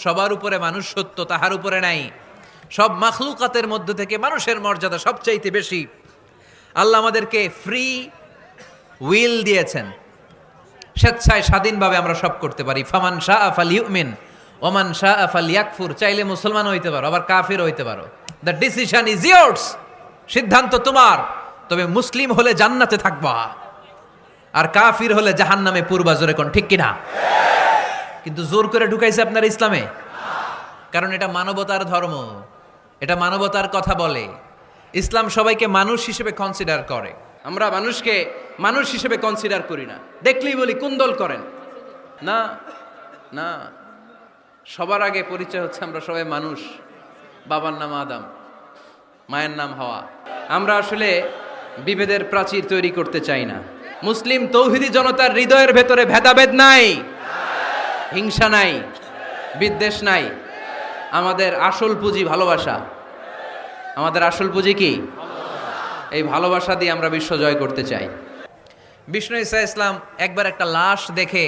সবার উপরে মানুষ সত্য, তাহার উপরে নাই। সব মাখলুকাতের মধ্য থেকে মানুষের মর্যাদা সবচাইতে বেশি। আল্লাহ আমাদেরকে ফ্রি উইল দিয়েছেন, স্বেচ্ছায় স্বাধীনভাবে আমরা সব করতে পারি। ফামান শাআ ফালইউমিন ওমান শাআ ফালইয়াকফুর। চাইলে মুসলমান হইতে পারো, আবার কাফির হইতে পারো। The decision is years. সিদ্ধান্ত তোমার। তবে মুসলিম হলে জান্নাতে থাকবা, আর কাফির হলে জাহান্নামে পূর্বা। জোরে কোন ঠিক কিনা? কিন্তু জোর করে ঢুকাইছে আপনার ইসলামে, কারণ এটা মানবতার ধর্ম, এটা মানবতার কথা বলে। ইসলাম সবাইকে মানুষ হিসেবে কনসিডার করে। আমরা মানুষকে মানুষ হিসেবে কনসিডার করি না। দেখলেই বলি কোন দল করেন। না না, সবার আগে পরিচয় হচ্ছে আমরা সবাই মানুষ। বাবার নাম আদম, মায়ের নাম হাওয়া। আমরা আসলে বিভেদের প্রাচীর তৈরি করতে চাই না। মুসলিম তৌহিদি জনতার হৃদয়ের ভেতরে ভেদাভেদ নাই, হিংসা নাই, বিদ্বেষ নাই। আমাদের আসল পুঁজি ভালোবাসা। আমাদের আসল পুঁজি কি? এই ভালোবাসা দিয়ে আমরা বিশ্ব জয় করতে চাই। বিষ্ণু ঈসা ইসলাম একবার একটা লাশ দেখে